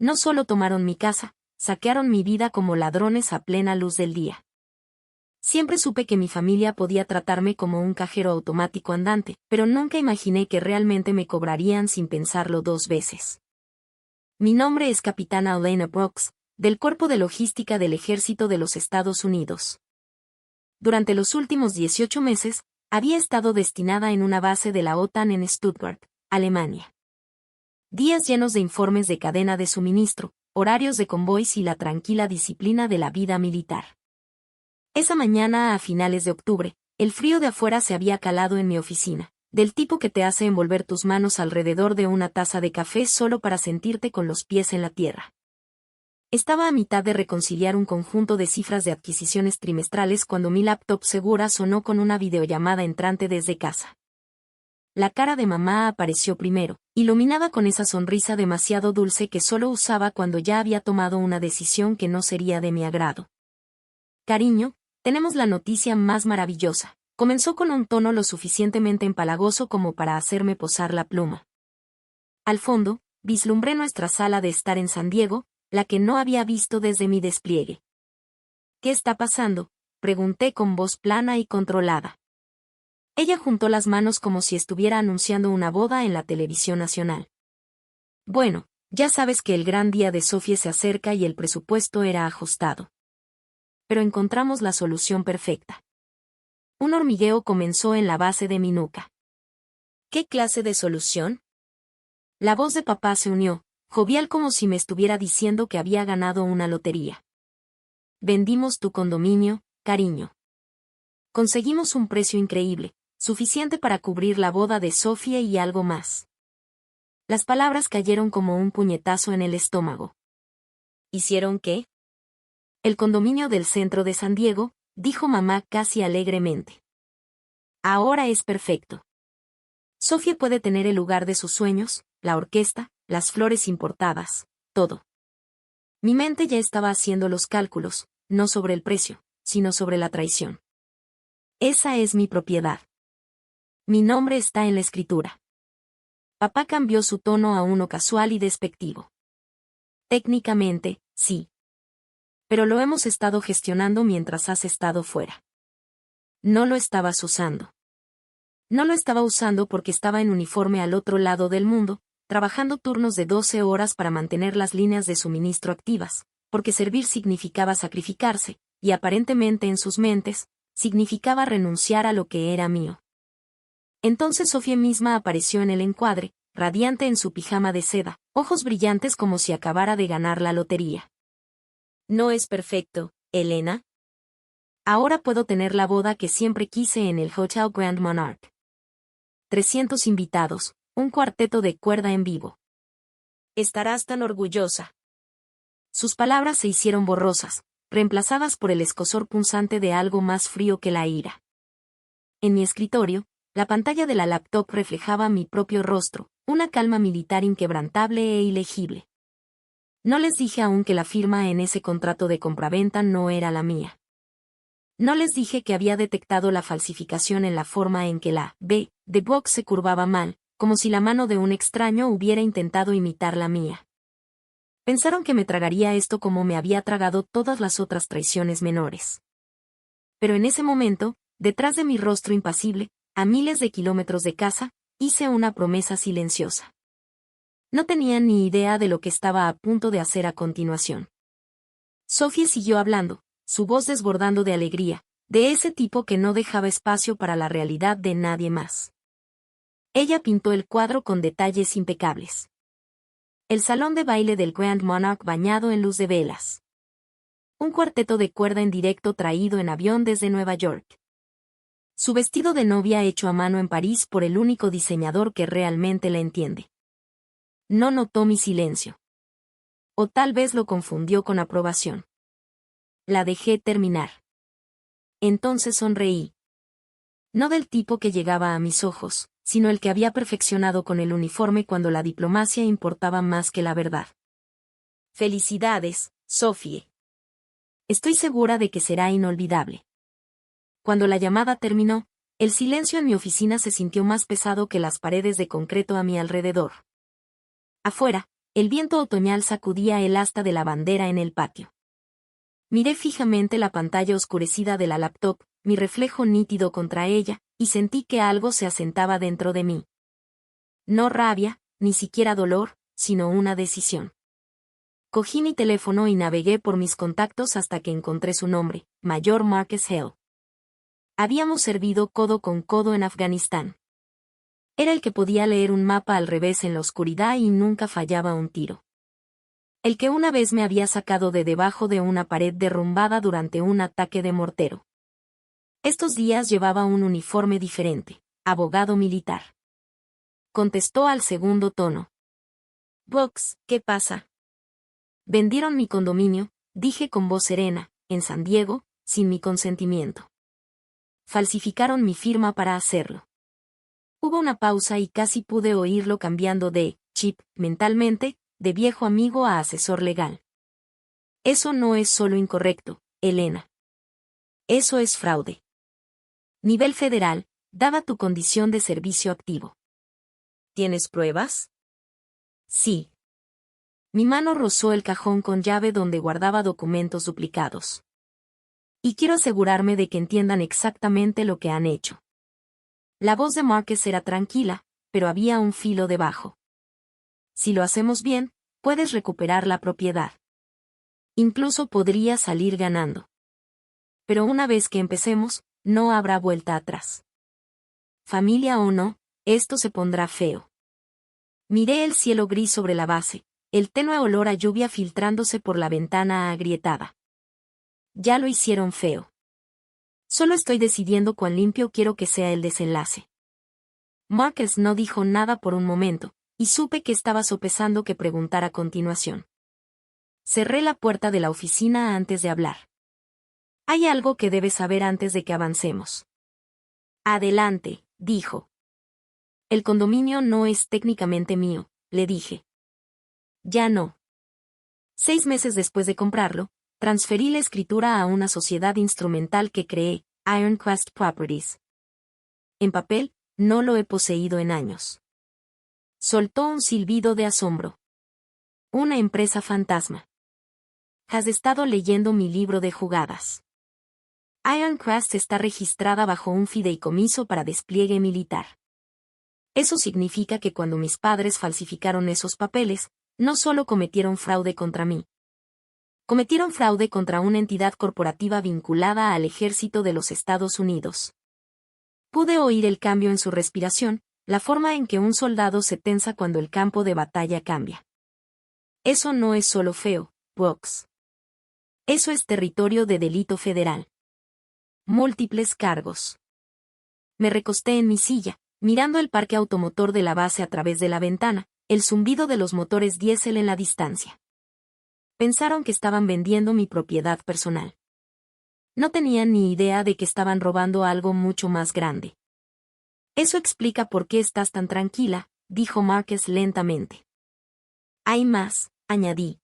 No solo tomaron mi casa, saquearon mi vida como ladrones a plena luz del día. Siempre supe que mi familia podía tratarme como un cajero automático andante, pero nunca imaginé que realmente me cobrarían sin pensarlo 2 veces. Mi nombre es Capitana Elena Brooks, del Cuerpo de Logística del Ejército de los Estados Unidos. Durante los últimos 18 meses, había estado destinada en una base de la OTAN en Stuttgart, Alemania. Días llenos de informes de cadena de suministro, horarios de convoys y la tranquila disciplina de la vida militar. Esa mañana a finales de octubre, el frío de afuera se había calado en mi oficina, del tipo que te hace envolver tus manos alrededor de una taza de café solo para sentirte con los pies en la tierra. Estaba a mitad de reconciliar un conjunto de cifras de adquisiciones trimestrales cuando mi laptop segura sonó con una videollamada entrante desde casa. La cara de mamá apareció primero, iluminada con esa sonrisa demasiado dulce que solo usaba cuando ya había tomado una decisión que no sería de mi agrado. Cariño, tenemos la noticia más maravillosa. Comenzó con un tono lo suficientemente empalagoso como para hacerme posar la pluma. Al fondo, vislumbré nuestra sala de estar en San Diego, la que no había visto desde mi despliegue. ¿Qué está pasando?, pregunté con voz plana y controlada. Ella juntó las manos como si estuviera anunciando una boda en la televisión nacional. Bueno, ya sabes que el gran día de Sofía se acerca y el presupuesto era ajustado. Pero encontramos la solución perfecta. Un hormigueo comenzó en la base de mi nuca. ¿Qué clase de solución? La voz de papá se unió, jovial como si me estuviera diciendo que había ganado una lotería. Vendimos tu condominio, cariño. Conseguimos un precio increíble, suficiente para cubrir la boda de Sofía y algo más. Las palabras cayeron como un puñetazo en el estómago. ¿Hicieron qué? El condominio del centro de San Diego, dijo mamá casi alegremente. Ahora es perfecto. Sofía puede tener el lugar de sus sueños, la orquesta, las flores importadas, todo. Mi mente ya estaba haciendo los cálculos, no sobre el precio, sino sobre la traición. Esa es mi propiedad. Mi nombre está en la escritura. Papá cambió su tono a uno casual y despectivo. Técnicamente, sí. Pero lo hemos estado gestionando mientras has estado fuera. No lo estabas usando. No lo estaba usando porque estaba en uniforme al otro lado del mundo, trabajando turnos de 12 horas para mantener las líneas de suministro activas, porque servir significaba sacrificarse, y aparentemente en sus mentes, significaba renunciar a lo que era mío. Entonces Sofía misma apareció en el encuadre, radiante en su pijama de seda, ojos brillantes como si acabara de ganar la lotería. ¿No es perfecto, Elena? Ahora puedo tener la boda que siempre quise en el Hotel Grand Monarch. 300 invitados, un cuarteto de cuerda en vivo. Estarás tan orgullosa. Sus palabras se hicieron borrosas, reemplazadas por el escozor punzante de algo más frío que la ira. En mi escritorio, la pantalla de la laptop reflejaba mi propio rostro, una calma militar inquebrantable e ilegible. No les dije aún que la firma en ese contrato de compraventa no era la mía. No les dije que había detectado la falsificación en la forma en que la B de box se curvaba mal, como si la mano de un extraño hubiera intentado imitar la mía. Pensaron que me tragaría esto como me había tragado todas las otras traiciones menores. Pero en ese momento, detrás de mi rostro impasible, a miles de kilómetros de casa, hice una promesa silenciosa. No tenían ni idea de lo que estaba a punto de hacer a continuación. Sofía siguió hablando, su voz desbordando de alegría, de ese tipo que no dejaba espacio para la realidad de nadie más. Ella pintó el cuadro con detalles impecables. El salón de baile del Grand Monarch bañado en luz de velas. Un cuarteto de cuerda en directo traído en avión desde Nueva York. Su vestido de novia hecho a mano en París por el único diseñador que realmente la entiende. No notó mi silencio. O tal vez lo confundió con aprobación. La dejé terminar. Entonces sonreí. No del tipo que llegaba a mis ojos, sino el que había perfeccionado con el uniforme cuando la diplomacia importaba más que la verdad. Felicidades, Sophie. Estoy segura de que será inolvidable. Cuando la llamada terminó, el silencio en mi oficina se sintió más pesado que las paredes de concreto a mi alrededor. Afuera, El viento otoñal sacudía el asta de la bandera en el patio. Miré fijamente la pantalla oscurecida de la laptop, mi reflejo nítido contra ella, y sentí que algo se asentaba dentro de mí. No rabia, ni siquiera dolor, sino una decisión. Cogí mi teléfono y navegué por mis contactos hasta que encontré su nombre, Mayor Marcus Hale. Habíamos servido codo con codo en Afganistán. Era el que podía leer un mapa al revés en la oscuridad y nunca fallaba un tiro. El que una vez me había sacado de debajo de una pared derrumbada durante un ataque de mortero. Estos días llevaba un uniforme diferente, abogado militar. Contestó al segundo tono. Brooks, ¿qué pasa? Vendieron mi condominio, dije con voz serena, en San Diego, sin mi consentimiento. Falsificaron mi firma para hacerlo. Hubo una pausa y casi pude oírlo cambiando de chip, mentalmente, de viejo amigo a asesor legal. Eso no es solo incorrecto, Elena. Eso es fraude. Nivel federal, dada tu condición de servicio activo. ¿Tienes pruebas? Sí. Mi mano rozó el cajón con llave donde guardaba documentos duplicados. Y quiero asegurarme de que entiendan exactamente lo que han hecho. La voz de Marcus era tranquila, pero había un filo debajo. Si lo hacemos bien, puedes recuperar la propiedad. Incluso podría salir ganando. Pero una vez que empecemos, no habrá vuelta atrás. Familia o no, esto se pondrá feo. Miré el cielo gris sobre la base, el tenue olor a lluvia filtrándose por la ventana agrietada. Ya lo hicieron feo. Solo estoy decidiendo cuán limpio quiero que sea el desenlace. Marcus no dijo nada por un momento, y supe que estaba sopesando qué preguntar a continuación. Cerré la puerta de la oficina antes de hablar. Hay algo que debes saber antes de que avancemos. Adelante, dijo. El condominio no es técnicamente mío, le dije. Ya no. 6 meses después de comprarlo, transferí la escritura a una sociedad instrumental que creé, Ironcrest Properties. En papel, no lo he poseído en años. Soltó un silbido de asombro. Una empresa fantasma. Has estado leyendo mi libro de jugadas. Ironcrest está registrada bajo un fideicomiso para despliegue militar. Eso significa que cuando mis padres falsificaron esos papeles, no solo cometieron fraude contra mí. Cometieron fraude contra una entidad corporativa vinculada al ejército de los Estados Unidos. Pude oír el cambio en su respiración, la forma en que un soldado se tensa cuando el campo de batalla cambia. Eso no es solo feo, Brooks. Eso es territorio de delito federal. Múltiples cargos. Me recosté en mi silla, mirando el parque automotor de la base a través de la ventana, el zumbido de los motores diésel en la distancia. Pensaron que estaban vendiendo mi propiedad personal. No tenían ni idea de que estaban robando algo mucho más grande. Eso explica por qué estás tan tranquila, dijo Marcus lentamente. Hay más, añadí.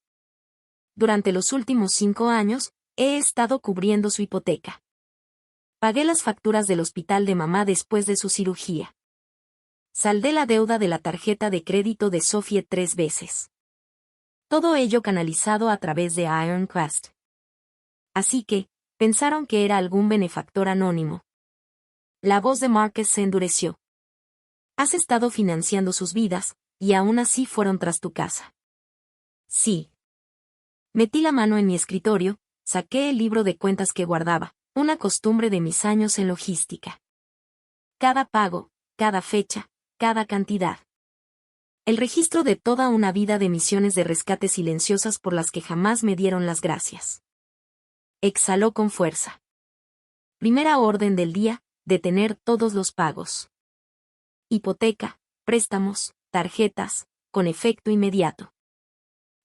Durante los últimos 5 años, he estado cubriendo su hipoteca. Pagué las facturas del hospital de mamá después de su cirugía. Saldé la deuda de la tarjeta de crédito de Sophie 3 veces. Todo ello canalizado a través de Ironcrest. Así que, pensaron que era algún benefactor anónimo. La voz de Marcus se endureció. Has estado financiando sus vidas, y aún así fueron tras tu casa. Sí. Metí la mano en mi escritorio, saqué el libro de cuentas que guardaba, una costumbre de mis años en logística. Cada pago, cada fecha, cada cantidad. El registro de toda una vida de misiones de rescate silenciosas por las que jamás me dieron las gracias. Exhaló con fuerza. Primera orden del día, detener todos los pagos. Hipoteca, préstamos, tarjetas, con efecto inmediato.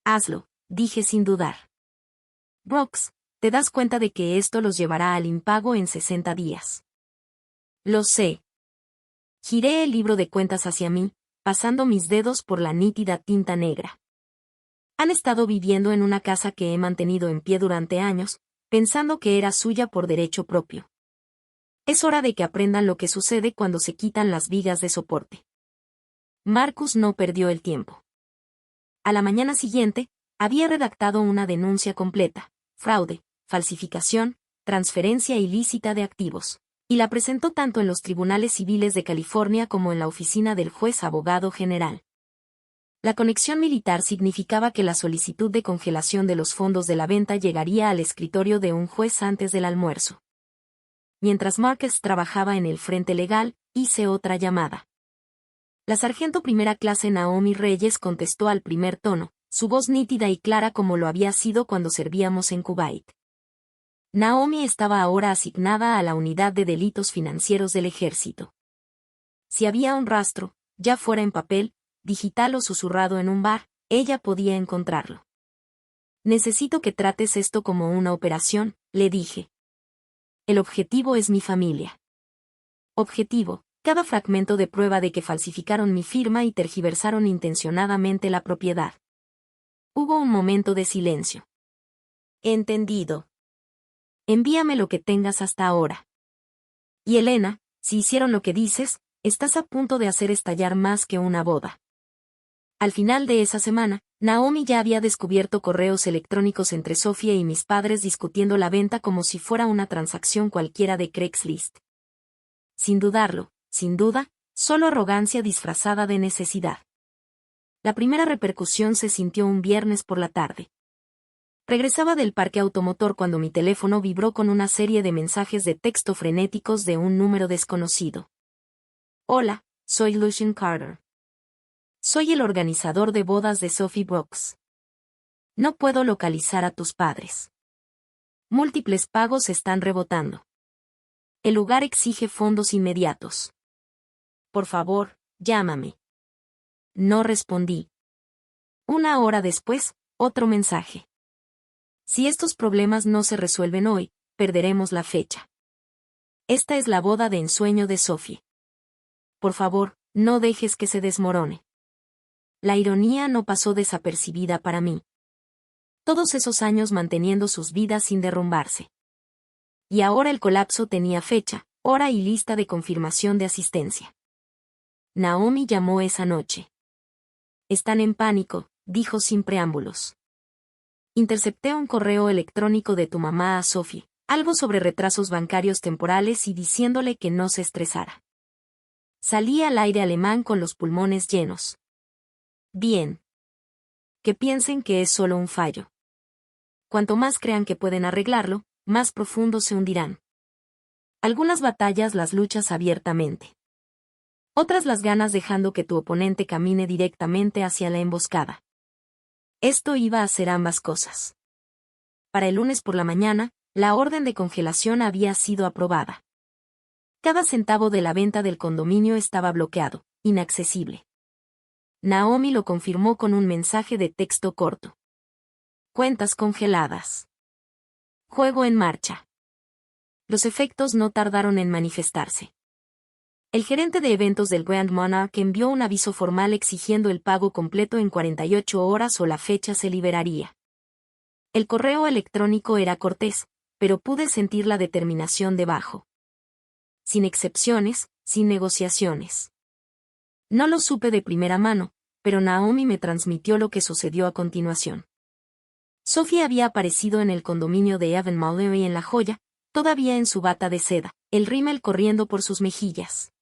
Hazlo, dije sin dudar. Brooks, te das cuenta de que esto los llevará al impago en 60 días. Lo sé. Giré el libro de cuentas hacia mí, pasando mis dedos por la nítida tinta negra. Han estado viviendo en una casa que he mantenido en pie durante años, pensando que era suya por derecho propio. Es hora de que aprendan lo que sucede cuando se quitan las vigas de soporte. Marcus no perdió el tiempo. A la mañana siguiente, había redactado una denuncia completa: fraude, falsificación, transferencia ilícita de activos, y la presentó tanto en los tribunales civiles de California como en la oficina del juez abogado general. La conexión militar significaba que la solicitud de congelación de los fondos de la venta llegaría al escritorio de un juez antes del almuerzo. Mientras Marcus trabajaba en el frente legal, hice otra llamada. La sargento primera clase Naomi Reyes contestó al primer tono, su voz nítida y clara como lo había sido cuando servíamos en Kuwait. Naomi estaba ahora asignada a la unidad de delitos financieros del ejército. Si había un rastro, ya fuera en papel, digital o susurrado en un bar, ella podía encontrarlo. Necesito que trates esto como una operación, le dije. El objetivo es mi familia. Objetivo: cada fragmento de prueba de que falsificaron mi firma y tergiversaron intencionadamente la propiedad. Hubo un momento de silencio. Entendido. Envíame lo que tengas hasta ahora. Y Elena, si hicieron lo que dices, estás a punto de hacer estallar más que una boda. Al final de esa semana, Naomi ya había descubierto correos electrónicos entre Sofía y mis padres discutiendo la venta como si fuera una transacción cualquiera de Craigslist. Sin dudarlo, sin duda, solo arrogancia disfrazada de necesidad. La primera repercusión se sintió un viernes por la tarde. Regresaba del parque automotor cuando mi teléfono vibró con una serie de mensajes de texto frenéticos de un número desconocido. Hola, soy Lucian Carter. Soy el organizador de bodas de Sophie Brooks. No puedo localizar a tus padres. Múltiples pagos están rebotando. El lugar exige fondos inmediatos. Por favor, llámame. No respondí. Una hora después, otro mensaje. Si estos problemas no se resuelven hoy, perderemos la fecha. Esta es la boda de ensueño de Sophie. Por favor, no dejes que se desmorone. La ironía no pasó desapercibida para mí. Todos esos años manteniendo sus vidas sin derrumbarse. Y ahora el colapso tenía fecha, hora y lista de confirmación de asistencia. Naomi llamó esa noche. Están en pánico, dijo sin preámbulos. Intercepté un correo electrónico de tu mamá a Sophie, algo sobre retrasos bancarios temporales y diciéndole que no se estresara. Salí al aire alemán con los pulmones llenos. Bien. Que piensen que es solo un fallo. Cuanto más crean que pueden arreglarlo, más profundo se hundirán. Algunas batallas las luchas abiertamente. Otras las ganas dejando que tu oponente camine directamente hacia la emboscada. Esto iba a ser ambas cosas. Para el lunes por la mañana, la orden de congelación había sido aprobada. Cada centavo de la venta del condominio estaba bloqueado, inaccesible. Naomi lo confirmó con un mensaje de texto corto. Cuentas congeladas. Juego en marcha. Los efectos no tardaron en manifestarse. El gerente de eventos del Grand Monarch envió un aviso formal exigiendo el pago completo en 48 horas o la fecha se liberaría. El correo electrónico era cortés, pero pude sentir la determinación debajo. Sin excepciones, sin negociaciones. No lo supe de primera mano, pero Naomi me transmitió lo que sucedió a continuación. Sophie había aparecido en el condominio de Evan Mallory en La Joya, todavía en su bata de seda, el rímel corriendo por sus mejillas.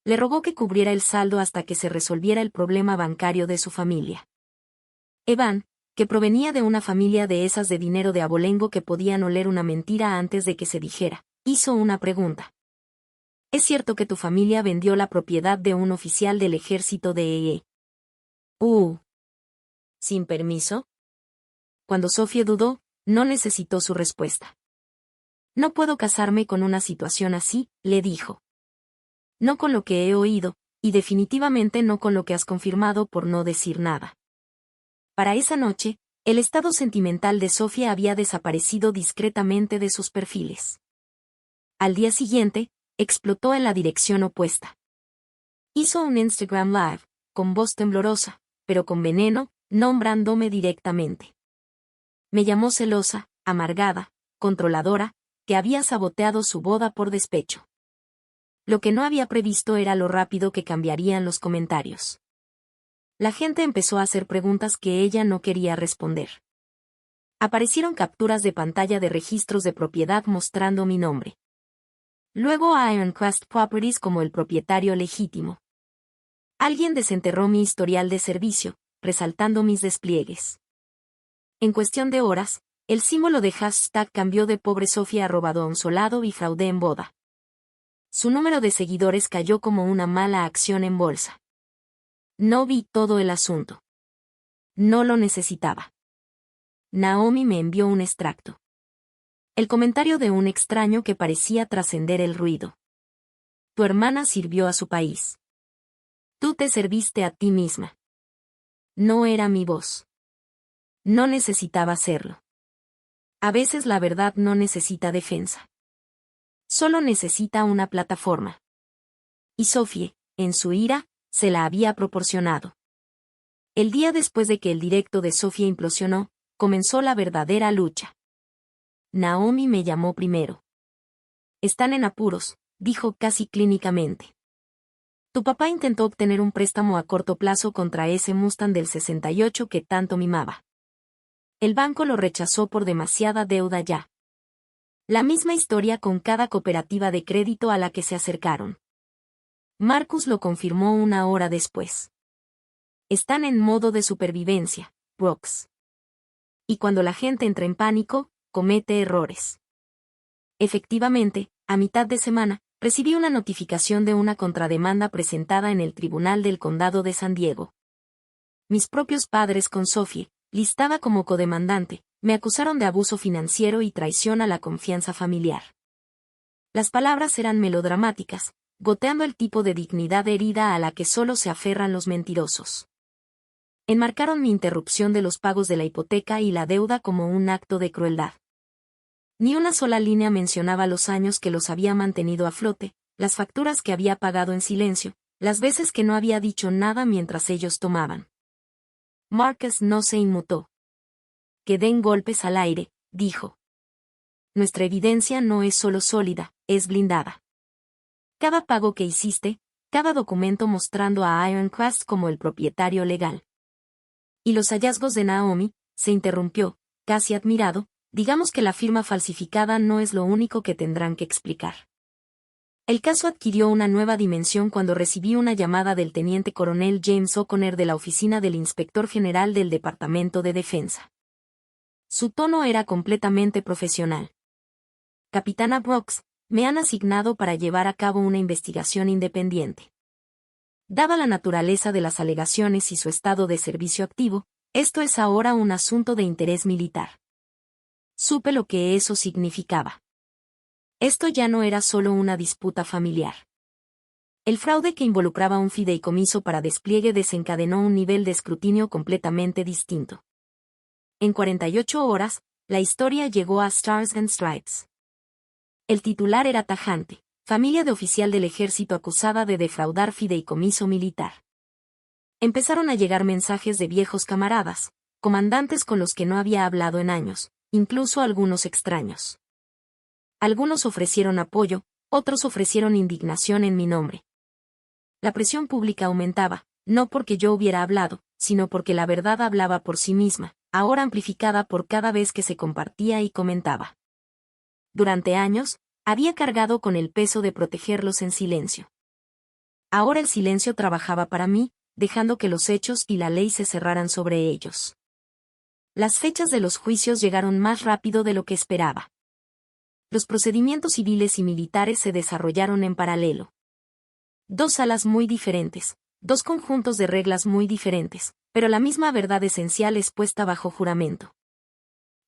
Le rogó que cubriera el saldo hasta que se resolviera el problema bancario de su familia. Evan, que provenía de una familia de esas de dinero de abolengo que podían oler una mentira antes de que se dijera, hizo una pregunta. ¿Es cierto que tu familia vendió la propiedad de un oficial del ejército de EE? ¿Sin permiso? Cuando Sophie dudó, no necesitó su respuesta. No puedo casarme con una situación así, le dijo. No con lo que he oído, y definitivamente no con lo que has confirmado por no decir nada. Para esa noche, el estado sentimental de Sophie había desaparecido discretamente de sus perfiles. Al día siguiente, explotó en la dirección opuesta. Hizo un Instagram Live, con voz temblorosa, pero con veneno, nombrándome directamente. Me llamó celosa, amargada, controladora, que había saboteado su boda por despecho. Lo que no había previsto era lo rápido que cambiarían los comentarios. La gente empezó a hacer preguntas que ella no quería responder. Aparecieron capturas de pantalla de registros de propiedad mostrando mi nombre. Luego a Ironcrest Properties como el propietario legítimo. Alguien desenterró mi historial de servicio, resaltando mis despliegues. En cuestión de horas, el símbolo de hashtag cambió de pobre Sofía a robado solado y fraude en boda. Su número de seguidores cayó como una mala acción en bolsa. No vi todo el asunto. No lo necesitaba. Naomi me envió un extracto. El comentario de un extraño que parecía trascender el ruido. Tu hermana sirvió a su país. Tú te serviste a ti misma. No era mi voz. No necesitaba hacerlo. A veces la verdad no necesita defensa. Solo necesita una plataforma. Y Sophie, en su ira, se la había proporcionado. El día después de que el directo de Sophie implosionó, comenzó la verdadera lucha. Naomi me llamó primero. Están en apuros, dijo casi clínicamente. Tu papá intentó obtener un préstamo a corto plazo contra ese Mustang del 68 que tanto mimaba. El banco lo rechazó por demasiada deuda ya. La misma historia con cada cooperativa de crédito a la que se acercaron. Marcus lo confirmó una hora después. Están en modo de supervivencia, Brooks. Y cuando la gente entra en pánico, comete errores. Efectivamente, a mitad de semana, recibí una notificación de una contrademanda presentada en el Tribunal del Condado de San Diego. Mis propios padres con Sophie, listada como codemandante, me acusaron de abuso financiero y traición a la confianza familiar. Las palabras eran melodramáticas, goteando el tipo de dignidad herida a la que solo se aferran los mentirosos. Enmarcaron mi interrupción de los pagos de la hipoteca y la deuda como un acto de crueldad. Ni una sola línea mencionaba los años que los había mantenido a flote, las facturas que había pagado en silencio, las veces que no había dicho nada mientras ellos tomaban. Marcus no se inmutó. Que den golpes al aire, dijo. Nuestra evidencia no es solo sólida, es blindada. Cada pago que hiciste, cada documento mostrando a Ironcrest como el propietario legal. Y los hallazgos de Naomi, se interrumpió, casi admirado, digamos que la firma falsificada no es lo único que tendrán que explicar. El caso adquirió una nueva dimensión cuando recibí una llamada del teniente coronel James O'Connor de la oficina del inspector general del Departamento de Defensa. Su tono era completamente profesional. Capitana Brooks, me han asignado para llevar a cabo una investigación independiente. Dada la naturaleza de las alegaciones y su estado de servicio activo, esto es ahora un asunto de interés militar. Supe lo que eso significaba. Esto ya no era solo una disputa familiar. El fraude que involucraba un fideicomiso para despliegue desencadenó un nivel de escrutinio completamente distinto. En 48 horas, la historia llegó a Stars and Stripes. El titular era tajante: familia de oficial del ejército acusada de defraudar fideicomiso militar. Empezaron a llegar mensajes de viejos camaradas, comandantes con los que no había hablado en años, incluso algunos extraños. Algunos ofrecieron apoyo, otros ofrecieron indignación en mi nombre. La presión pública aumentaba, no porque yo hubiera hablado, sino porque la verdad hablaba por sí misma, ahora amplificada por cada vez que se compartía y comentaba. Durante años, había cargado con el peso de protegerlos en silencio. Ahora el silencio trabajaba para mí, dejando que los hechos y la ley se cerraran sobre ellos. Las fechas de los juicios llegaron más rápido de lo que esperaba. Los procedimientos civiles y militares se desarrollaron en paralelo. Dos salas muy diferentes, dos conjuntos de reglas muy diferentes, pero la misma verdad esencial es puesta bajo juramento.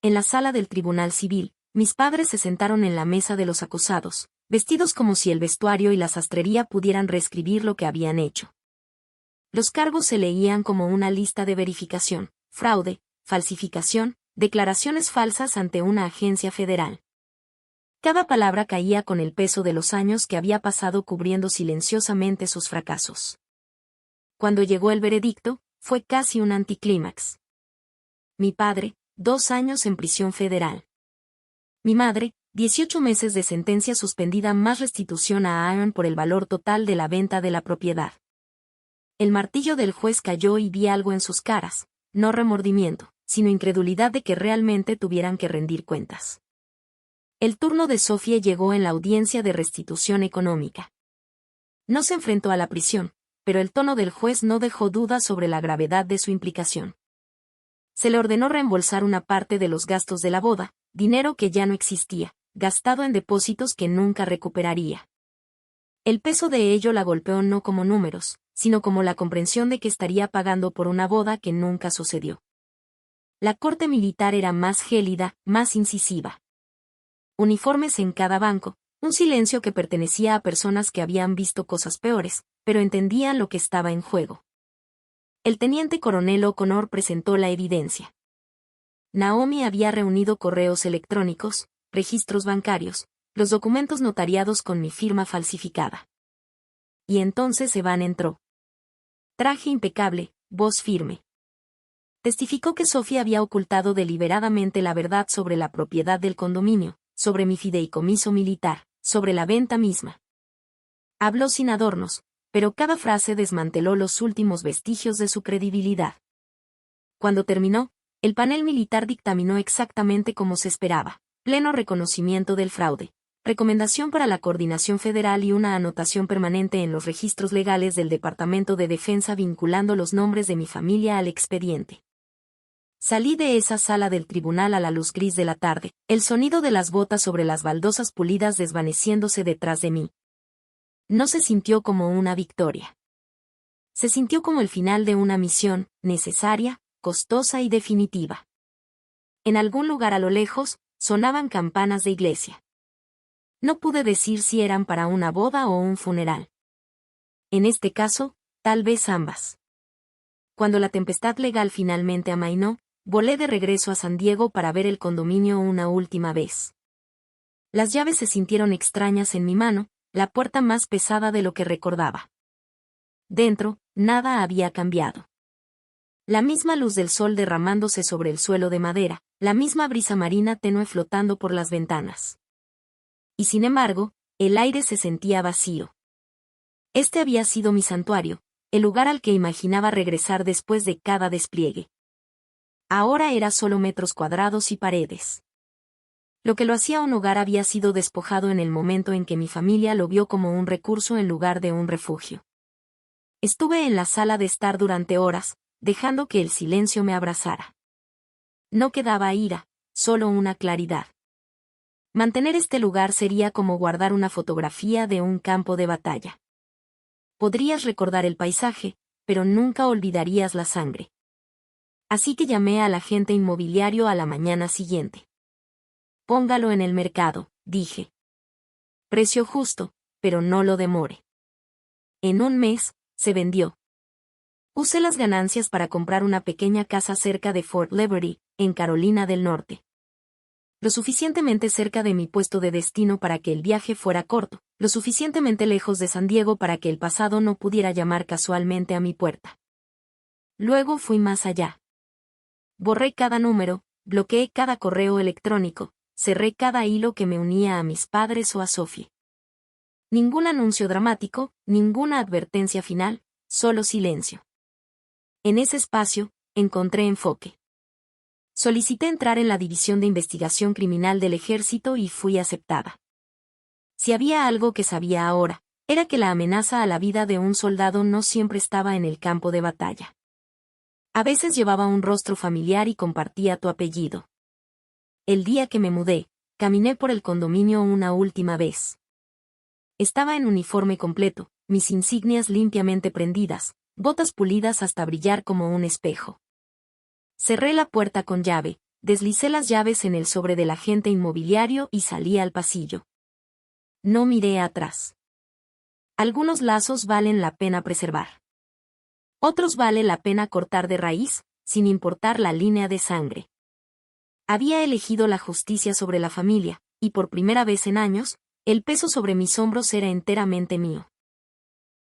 En la sala del Tribunal Civil, mis padres se sentaron en la mesa de los acusados, vestidos como si el vestuario y la sastrería pudieran reescribir lo que habían hecho. Los cargos se leían como una lista de verificación: fraude, falsificación, declaraciones falsas ante una agencia federal. Cada palabra caía con el peso de los años que había pasado cubriendo silenciosamente sus fracasos. Cuando llegó el veredicto, fue casi un anticlímax. Mi padre, 2 años en prisión federal. Mi madre, 18 meses de sentencia suspendida más restitución a Aaron por el valor total de la venta de la propiedad. El martillo del juez cayó y vi algo en sus caras, no remordimiento, sino incredulidad de que realmente tuvieran que rendir cuentas. El turno de Sofía llegó en la audiencia de restitución económica. No se enfrentó a la prisión, pero el tono del juez no dejó dudas sobre la gravedad de su implicación. Se le ordenó reembolsar una parte de los gastos de la boda, dinero que ya no existía, gastado en depósitos que nunca recuperaría. El peso de ello la golpeó no como números, sino como la comprensión de que estaría pagando por una boda que nunca sucedió. La corte militar era más gélida, más incisiva. Uniformes en cada banco, un silencio que pertenecía a personas que habían visto cosas peores, pero entendían lo que estaba en juego. El teniente coronel O'Connor presentó la evidencia. Naomi había reunido correos electrónicos, registros bancarios, los documentos notariados con mi firma falsificada. Y entonces Evan entró. Traje impecable, voz firme. Testificó que Sofía había ocultado deliberadamente la verdad sobre la propiedad del condominio, sobre mi fideicomiso militar, sobre la venta misma. Habló sin adornos, pero cada frase desmanteló los últimos vestigios de su credibilidad. Cuando terminó, el panel militar dictaminó exactamente como se esperaba: pleno reconocimiento del fraude, recomendación para la coordinación federal y una anotación permanente en los registros legales del Departamento de Defensa vinculando los nombres de mi familia al expediente. Salí de esa sala del tribunal a la luz gris de la tarde, el sonido de las botas sobre las baldosas pulidas desvaneciéndose detrás de mí. No se sintió como una victoria. Se sintió como el final de una misión, necesaria, costosa y definitiva. En algún lugar a lo lejos, sonaban campanas de iglesia. No pude decir si eran para una boda o un funeral. En este caso, tal vez ambas. Cuando la tempestad legal finalmente amainó, volé de regreso a San Diego para ver el condominio una última vez. Las llaves se sintieron extrañas en mi mano, la puerta más pesada de lo que recordaba. Dentro, nada había cambiado. La misma luz del sol derramándose sobre el suelo de madera, la misma brisa marina tenue flotando por las ventanas. Y sin embargo, el aire se sentía vacío. Este había sido mi santuario, el lugar al que imaginaba regresar después de cada despliegue. Ahora era solo metros cuadrados y paredes. Lo que lo hacía un hogar había sido despojado en el momento en que mi familia lo vio como un recurso en lugar de un refugio. Estuve en la sala de estar durante horas, dejando que el silencio me abrazara. No quedaba ira, solo una claridad. Mantener este lugar sería como guardar una fotografía de un campo de batalla. Podrías recordar el paisaje, pero nunca olvidarías la sangre. Así que llamé al agente inmobiliario a la mañana siguiente. Póngalo en el mercado, dije. Precio justo, pero no lo demore. En un mes, se vendió. Usé las ganancias para comprar una pequeña casa cerca de Fort Liberty, en Carolina del Norte. Lo suficientemente cerca de mi puesto de destino para que el viaje fuera corto, lo suficientemente lejos de San Diego para que el pasado no pudiera llamar casualmente a mi puerta. Luego fui más allá. Borré cada número, bloqueé cada correo electrónico, cerré cada hilo que me unía a mis padres o a Sophie. Ningún anuncio dramático, ninguna advertencia final, solo silencio. En ese espacio, encontré enfoque. Solicité entrar en la División de Investigación Criminal del Ejército y fui aceptada. Si había algo que sabía ahora, era que la amenaza a la vida de un soldado no siempre estaba en el campo de batalla. A veces llevaba un rostro familiar y compartía tu apellido. El día que me mudé, caminé por el condominio una última vez. Estaba en uniforme completo, mis insignias limpiamente prendidas, botas pulidas hasta brillar como un espejo. Cerré la puerta con llave, deslicé las llaves en el sobre del agente inmobiliario y salí al pasillo. No miré atrás. Algunos lazos valen la pena preservar. Otros vale la pena cortar de raíz, sin importar la línea de sangre. Había elegido la justicia sobre la familia, y por primera vez en años, el peso sobre mis hombros era enteramente mío.